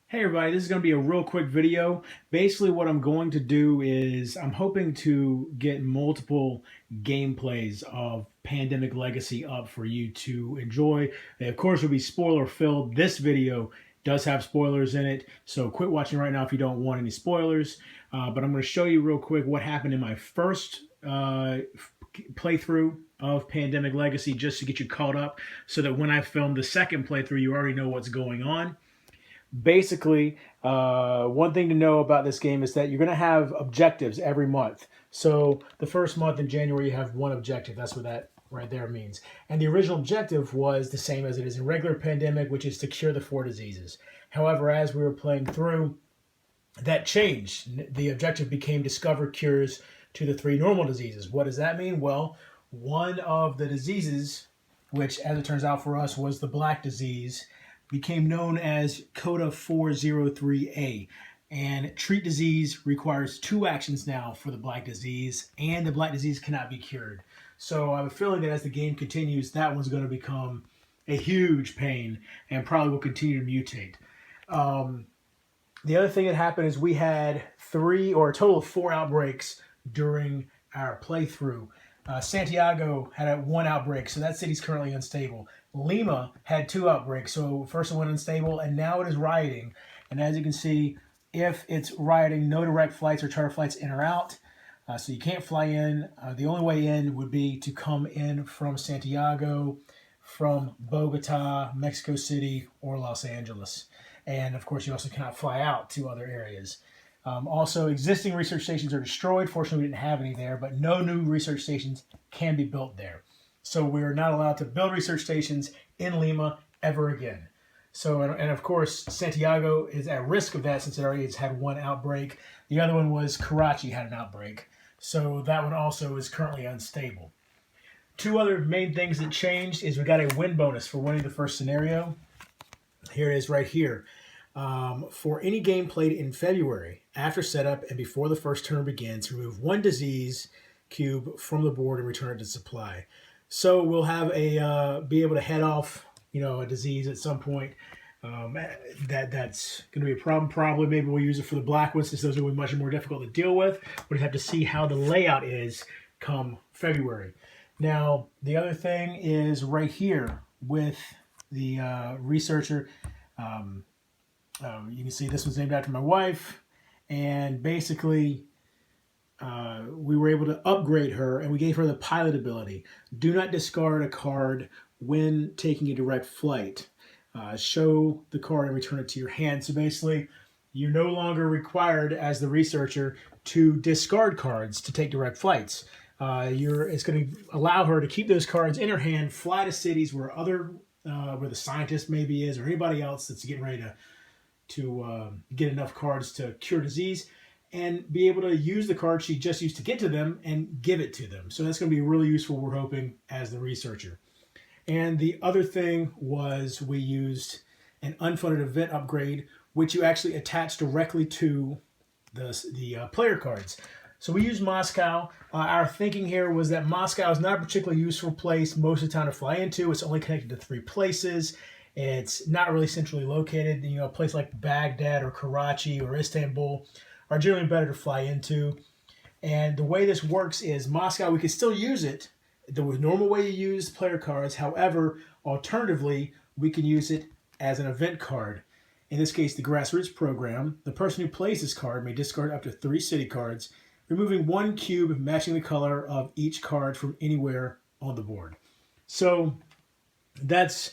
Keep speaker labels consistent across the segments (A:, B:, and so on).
A: Hey everybody, this is going to be a real quick video. Basically what I'm going to do is I'm hoping to get multiple gameplays of Pandemic Legacy up for you to enjoy. They of course will be spoiler filled. This video does have spoilers in it, so quit watching right now if you don't want any spoilers. But I'm going to show you real quick what happened in my first playthrough of Pandemic Legacy just to get you caught up so that when I film the second playthrough you already know what's going on. Basically, one thing to know about this game is that you're going to have objectives every month. So the first month in January, you have one objective. That's what that right there means. And the original objective was the same as it is in regular Pandemic, which is to cure the 4 diseases. However, as we were playing through, that changed. The objective became discover cures to the 3 normal diseases. What does that mean? Well, one of the diseases, which as it turns out for us was the black disease, became known as Coda 403A. And treat disease requires 2 actions now for the black disease, and the black disease cannot be cured. So I have a feeling that as the game continues, that one's going to become a huge pain and probably will continue to mutate. The other thing that happened is we had 3 or a total of 4 outbreaks during our playthrough. Santiago had 1 outbreak, so that city's currently unstable. Lima had 2 outbreaks, so first it went unstable, and now it is rioting. And as you can see, if it's rioting, no direct flights or charter flights in or out, so you can't fly in. The only way in would be to come in from Santiago, from Bogota, Mexico City, or Los Angeles. And of course, you also cannot fly out to other areas. Also, existing research stations are destroyed. Fortunately, we didn't have any there, but no new research stations can be built there. So we are not allowed to build research stations in Lima ever again. So, and of course, Santiago is at risk of that since it already has had 1 outbreak. The other one was Karachi had an outbreak. So that one also is currently unstable. 2 other main things that changed is we got a win bonus for winning the first scenario. Here it is right here. For any game played in February, after setup and before the first turn begins, remove 1 disease cube from the board and return it to supply. So we'll have be able to head off, a disease at some point. That's going to be a problem. Probably maybe we'll use it for the black ones since those will be much more difficult to deal with. We'll have to see how the layout is come February. Now, the other thing is right here with the researcher. You can see this was named after my wife, and basically we were able to upgrade her, and we gave her the pilot ability. Do not discard a card when taking a direct flight. Show the card and return it to your hand. So basically, you're no longer required as the researcher to discard cards to take direct flights. It's going to allow her to keep those cards in her hand, fly to cities where where the scientist maybe is, or anybody else that's getting ready to get enough cards to cure disease, and be able to use the card she just used to get to them and give it to them. So that's going to be really useful, we're hoping, as the researcher. And the other thing was we used an unfunded event upgrade, which you actually attach directly to the player cards. So we used Moscow. Our thinking here was that Moscow is not a particularly useful place most of the time to fly into. It's only connected to 3 places. It's not really centrally located. A place like Baghdad or Karachi or Istanbul are generally better to fly into. And the way this works is Moscow, we can still use it the normal way you use player cards. However, alternatively, we can use it as an event card. In this case, the Grassroots program. The person who plays this card may discard up to 3 city cards, removing 1 cube matching the color of each card from anywhere on the board. So that's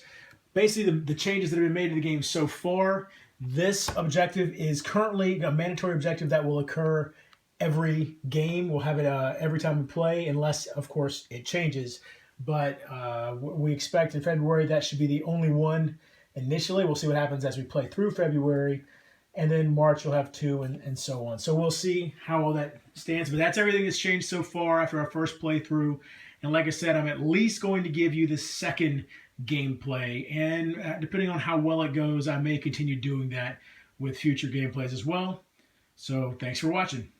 A: basically the changes that have been made to the game so far. This objective is currently a mandatory objective that will occur every game. We'll have it every time we play, unless, of course, it changes. But we expect in February that should be the only one initially. We'll see what happens as we play through February. And then March we'll have 2 and so on. So we'll see how all that stands. But that's everything that's changed so far after our first playthrough. And like I said, I'm at least going to give you the second gameplay. And depending on how well it goes, I may continue doing that with future gameplays as well. So thanks for watching.